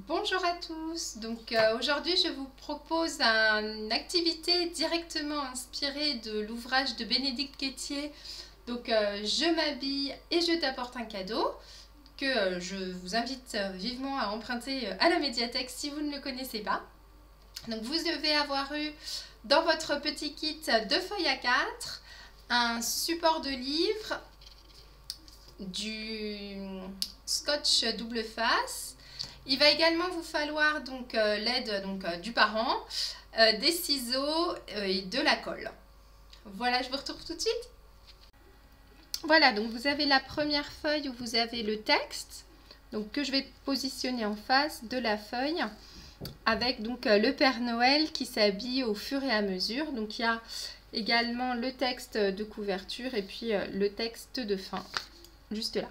Bonjour à tous, donc aujourd'hui je vous propose une activité directement inspirée de l'ouvrage de Bénédicte Quétier, donc Je m'habille et je t'apporte un cadeau, que je vous invite vivement à emprunter à la médiathèque si vous ne le connaissez pas. Donc vous devez avoir eu dans votre petit kit 2 feuilles A4, un support de livre, du scotch double face. Il va également vous falloir donc l'aide du parent, des ciseaux et de la colle. Voilà, je vous retrouve tout de suite. Voilà, donc vous avez la première feuille où vous avez le texte, donc que je vais positionner en face de la feuille, avec donc le Père Noël qui s'habille au fur et à mesure. Donc il y a également le texte de couverture et puis le texte de fin, juste là.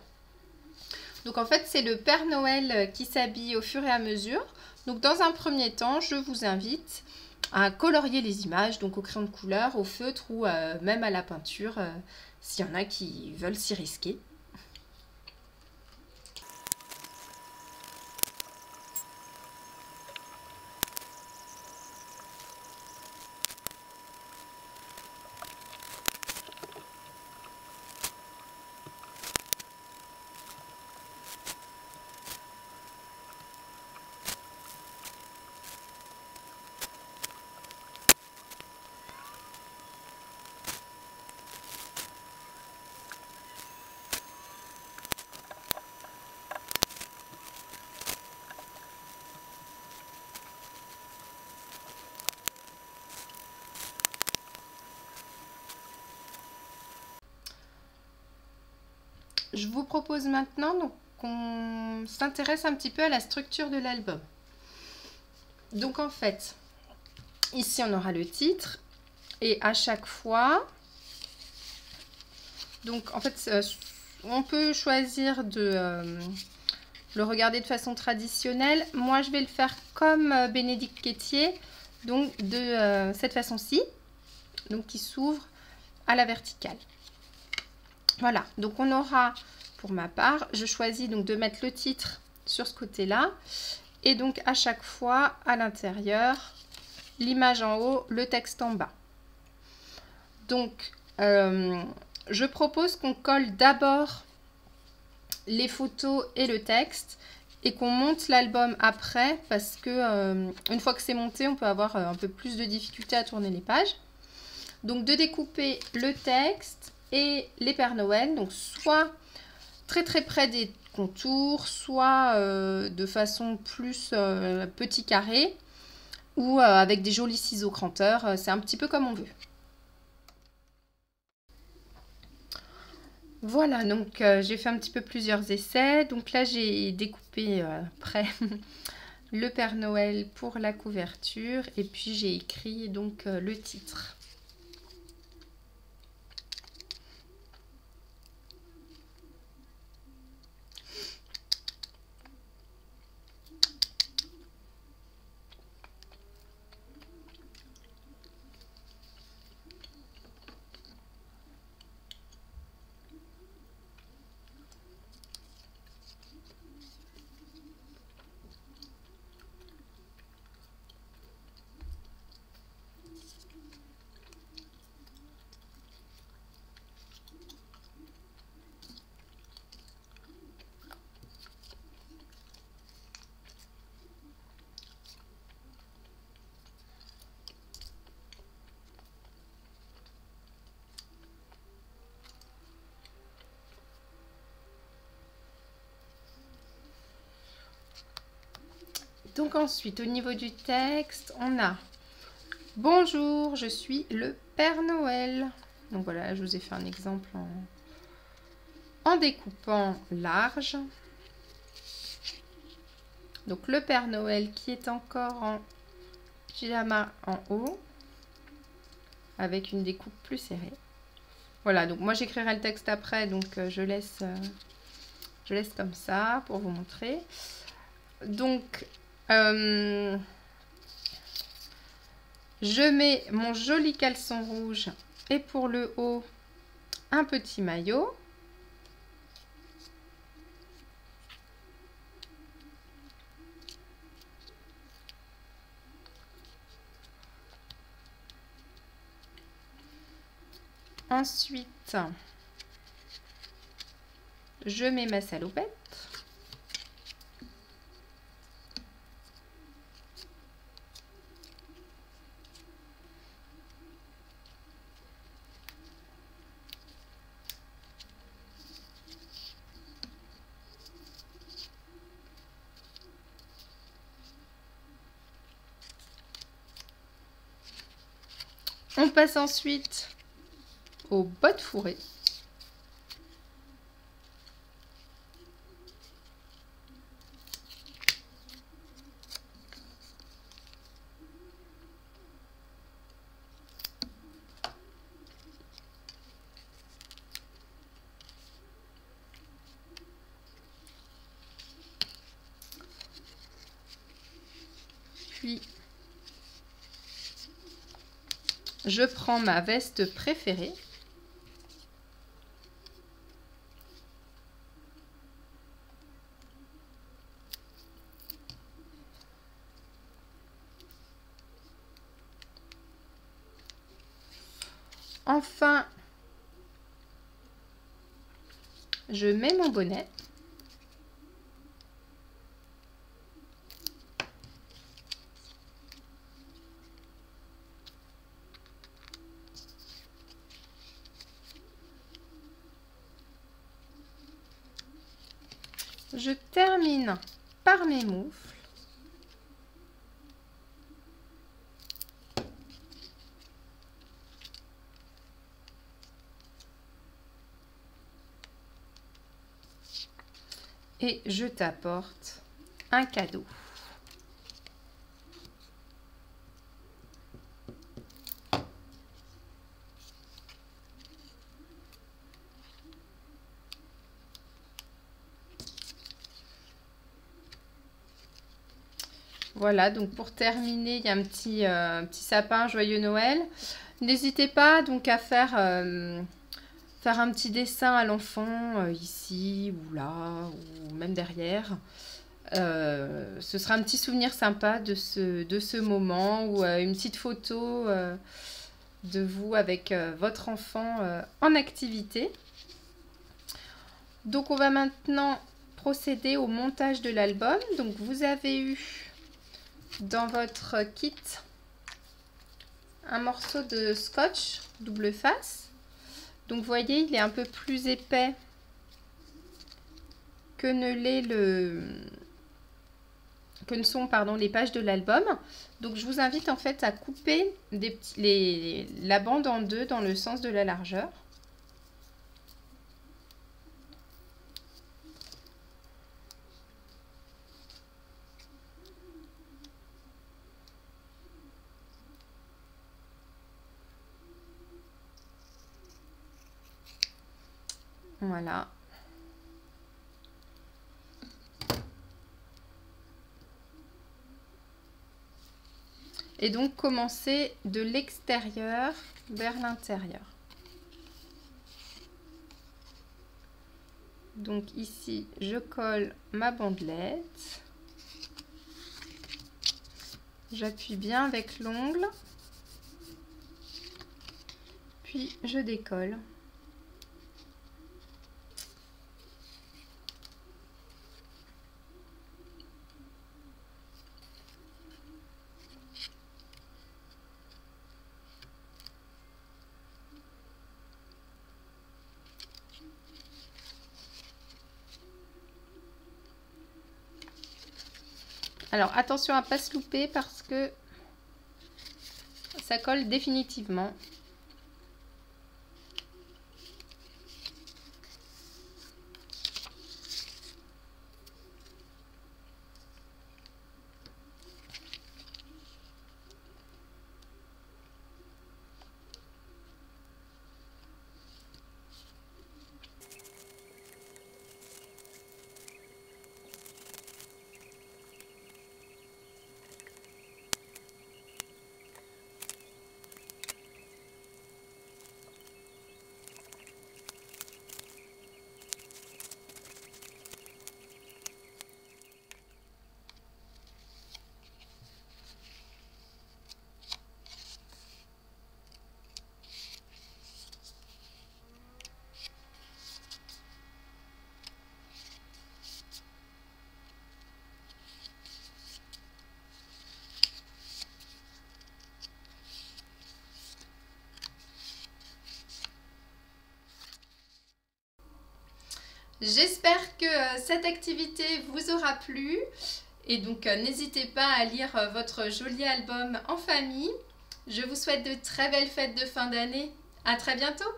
Donc en fait, c'est le Père Noël qui s'habille au fur et à mesure. Donc dans un premier temps, je vous invite à colorier les images, donc au crayon de couleur, au feutre ou même à la peinture, s'il y en a qui veulent s'y risquer. Je vous propose maintenant qu'on s'intéresse un petit peu à la structure de l'album. Donc en fait, ici on aura le titre et à chaque fois, donc en fait, on peut choisir de le regarder de façon traditionnelle. Moi, je vais le faire comme Bénédicte Quétier, donc de cette façon-ci, donc qui s'ouvre à la verticale. Voilà, donc on aura, pour ma part, je choisis donc de mettre le titre sur ce côté-là, et donc à chaque fois, à l'intérieur, l'image en haut, le texte en bas. Donc, je propose qu'on colle d'abord les photos et le texte, et qu'on monte l'album après, parce que une fois que c'est monté, on peut avoir un peu plus de difficulté à tourner les pages. Donc de découper le texte et les Pères Noël, donc soit très très près des contours, soit de façon plus petit carré, ou avec des jolis ciseaux cranteurs, c'est un petit peu comme on veut. Voilà, donc j'ai fait un petit peu plusieurs essais. Donc là, j'ai découpé près le Père Noël pour la couverture et puis j'ai écrit donc le titre. Donc ensuite, au niveau du texte, on a « Bonjour, je suis le Père Noël ». Donc voilà, je vous ai fait un exemple en découpant large. Donc le Père Noël qui est encore en pyjama en haut, avec une découpe plus serrée. Voilà, donc moi j'écrirai le texte après, donc je laisse comme ça pour vous montrer. Donc, je mets mon joli caleçon rouge et pour le haut, un petit maillot. Ensuite, je mets ma salopette. On passe ensuite aux bottes fourrées. Puis, je prends ma veste préférée. Enfin, je mets mon bonnet. Je termine par mes moufles. Et je t'apporte un cadeau. Voilà, donc pour terminer, il y a un petit sapin Joyeux Noël. N'hésitez pas donc à faire un petit dessin à l'enfant ici ou là ou même derrière. Ce sera un petit souvenir sympa de ce moment ou une petite photo de vous avec votre enfant en activité. Donc on va maintenant procéder au montage de l'album. Donc vous avez eu dans votre kit un morceau de scotch double face. Donc vous voyez, il est un peu plus épais que ne sont les pages de l'album. Donc je vous invite en fait à couper la bande en deux dans le sens de la largeur. Voilà. Et donc commencer de l'extérieur vers l'intérieur. Donc ici, je colle ma bandelette. J'appuie bien avec l'ongle. Puis je décolle. Alors attention à ne pas se louper parce que ça colle définitivement. J'espère que cette activité vous aura plu. Et donc, n'hésitez pas à lire votre joli album en famille. Je vous souhaite de très belles fêtes de fin d'année. À très bientôt!